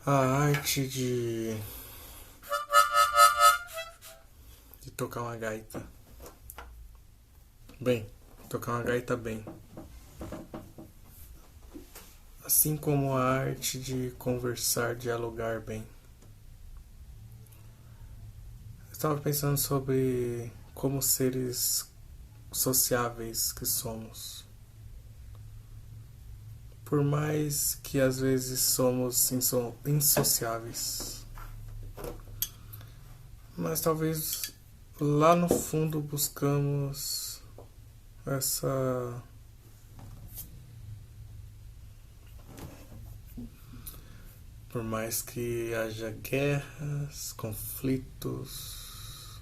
A arte de tocar uma gaita. Bem, tocar uma gaita bem. Assim como a arte de conversar, dialogar bem. Eu estava pensando sobre como seres sociáveis que somos. Por mais que às vezes somos insociáveis. Mas talvez lá no fundo buscamos essa por mais que haja guerras, conflitos.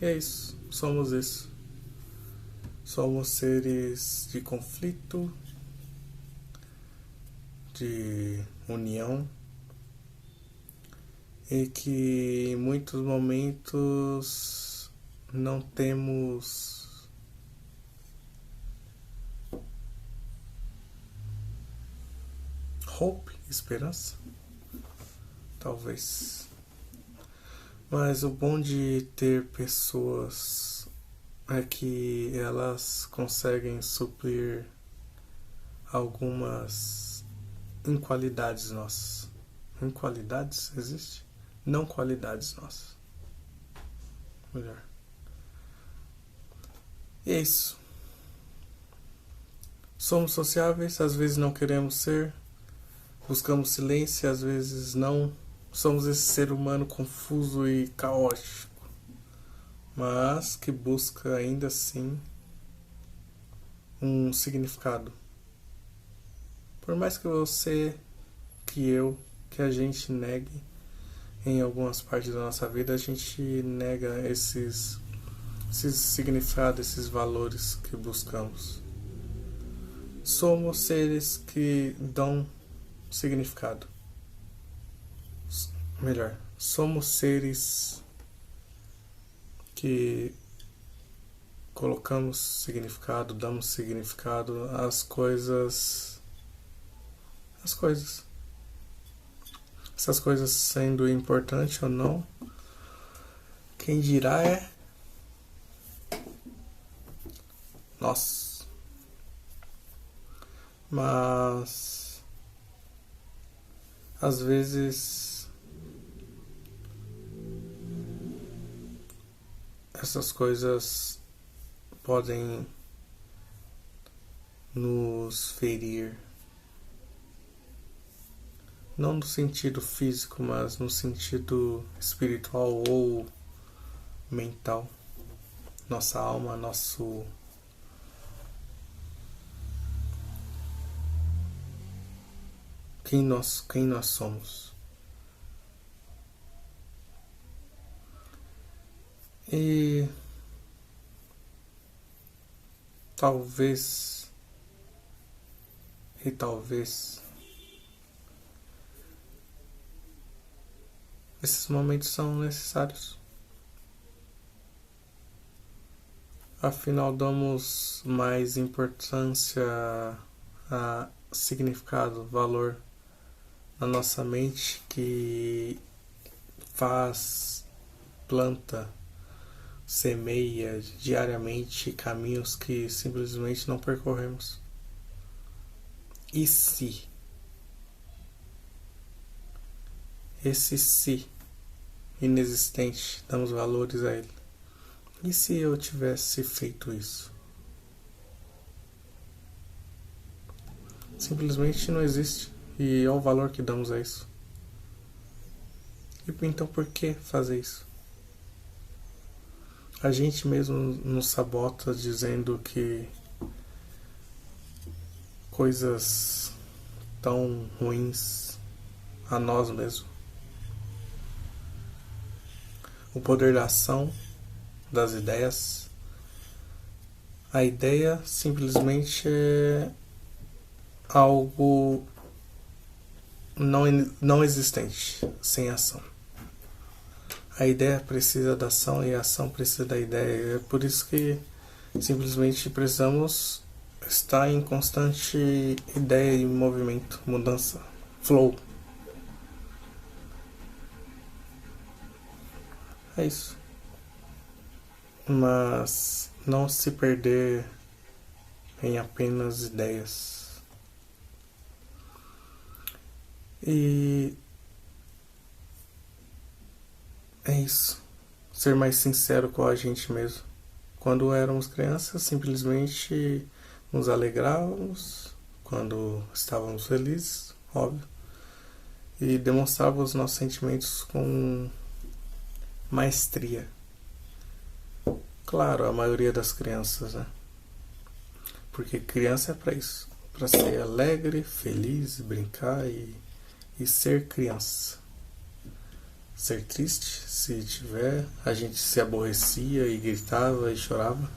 E é isso, somos isso. Somos seres de conflito, de união, e que em muitos momentos não temos hope, esperança, talvez. Mas o bom de ter pessoas é que elas conseguem suprir algumas inqualidades nossas. Inqualidades existe? Não qualidades nossas. Melhor. E é isso. Somos sociáveis, às vezes não queremos ser. Buscamos silêncio, às vezes não. Somos esse ser humano confuso e caótico, mas que busca ainda assim um significado. Por mais que você, que eu, que a gente negue em algumas partes da nossa vida, a gente nega esses significados, esses valores que buscamos. Somos seres que dão significado. Melhor, somos seres que colocamos significado, damos significado às coisas. Essas coisas sendo importante ou não, quem dirá é nós. Mas às vezes essas coisas podem nos ferir. Não no sentido físico, mas no sentido espiritual ou mental. Nossa alma, quem nós somos. E talvez esses momentos são necessários. Afinal, damos mais importância a significado, valor na nossa mente que faz, planta, semeia diariamente caminhos que simplesmente não percorremos. E se? Esse se inexistente, damos valores a ele. E se eu tivesse feito isso? Simplesmente não existe. E é o valor que damos a isso. E então por que fazer isso? A gente mesmo nos sabota dizendo que coisas tão ruins a nós mesmos. O poder da ação, das ideias. A ideia simplesmente é algo não existente, sem ação. A ideia precisa da ação e a ação precisa da ideia. É por isso que simplesmente precisamos está em constante ideia e movimento, mudança, flow. É isso. Mas não se perder em apenas ideias. E é isso. Ser mais sincero com a gente mesmo. Quando éramos crianças, simplesmente nos alegrávamos quando estávamos felizes, óbvio, e demonstrávamos nossos sentimentos com maestria. Claro, a maioria das crianças, né? Porque criança é para isso, para ser alegre, feliz, brincar e ser criança. Ser triste, se tiver, a gente se aborrecia e gritava e chorava,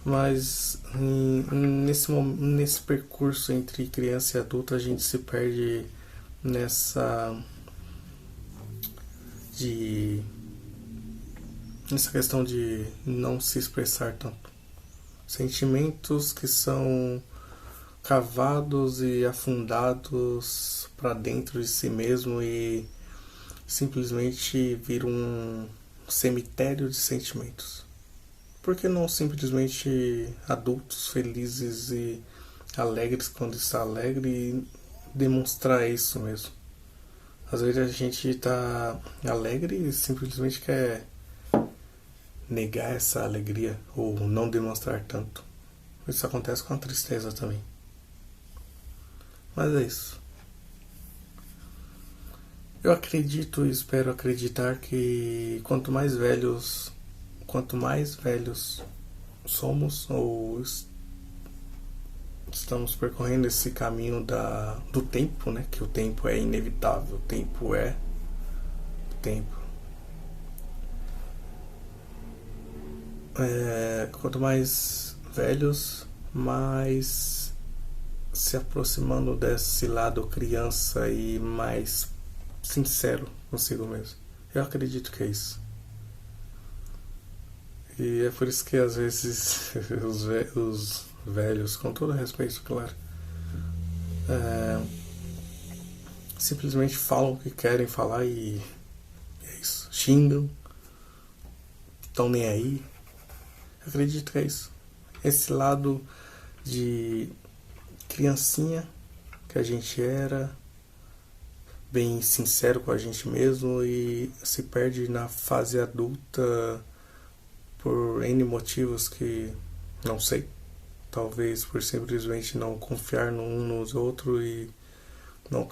mas nesse percurso entre criança e adulto a gente se perde nessa questão de não se expressar tanto. Sentimentos que são cavados e afundados para dentro de si mesmo e simplesmente viram um cemitério de sentimentos. Por que não simplesmente adultos felizes e alegres quando está alegre e demonstrar isso mesmo? Às vezes a gente está alegre e simplesmente quer negar essa alegria ou não demonstrar tanto. Isso acontece com a tristeza também. Mas é isso. Eu acredito e espero acreditar que quanto mais velhos somos ou estamos percorrendo esse caminho do tempo, né? Que o tempo é inevitável, o tempo é tempo. Quanto mais velhos, mais se aproximando desse lado criança e mais sincero consigo mesmo. Eu acredito que é isso. E é por isso que às vezes os velhos, com todo respeito, claro, simplesmente falam o que querem falar e é isso. Xingam, estão nem aí. Eu acredito que é isso. Esse lado de criancinha que a gente era, bem sincero com a gente mesmo e se perde na fase adulta por N motivos que não sei. Talvez por simplesmente não confiar um nos outros e não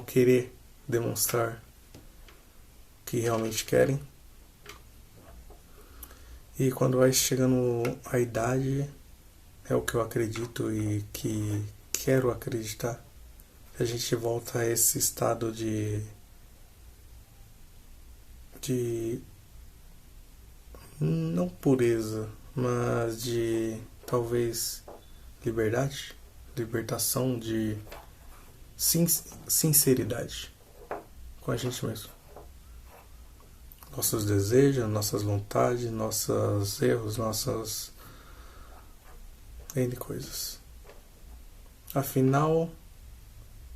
querer demonstrar o que realmente querem. E quando vai chegando a idade, é o que eu acredito e que quero acreditar, a gente volta a esse estado de não pureza, mas de talvez liberdade, libertação, de sinceridade com a gente mesmo. Nossos desejos, nossas vontades, nossos erros, nossas N coisas. Afinal,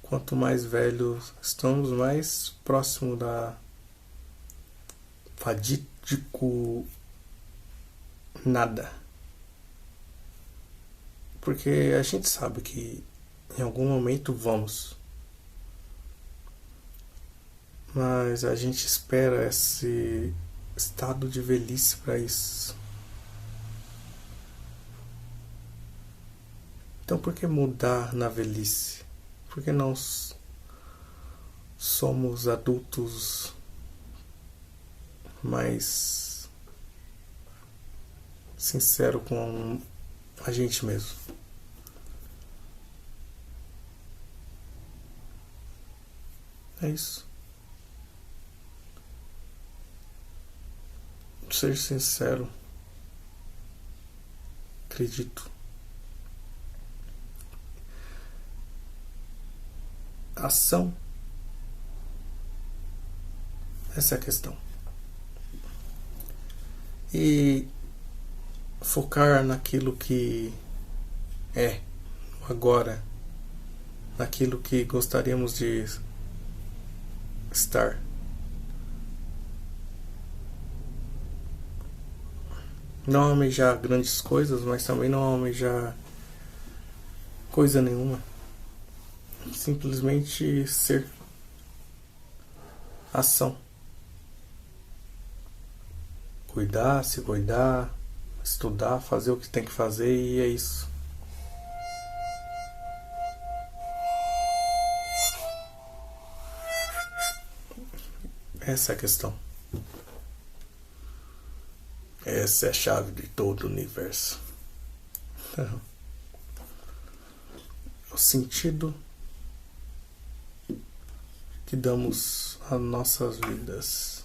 quanto mais velhos estamos, mais próximo da fadídico nada. Porque a gente sabe que em algum momento vamos. Mas a gente espera esse estado de velhice para isso. Então por que mudar na velhice? Por que não somos adultos mais sinceros com a gente mesmo? É isso. Ser sincero, acredito. Ação, essa é a questão. E focar naquilo que é agora, naquilo que gostaríamos de estar. Não almejar grandes coisas, mas também não almejar coisa nenhuma. Simplesmente ser. Ação. Cuidar, se cuidar, estudar, fazer o que tem que fazer e é isso. Essa é a questão. Essa é a chave de todo o universo. O sentido que damos às nossas vidas.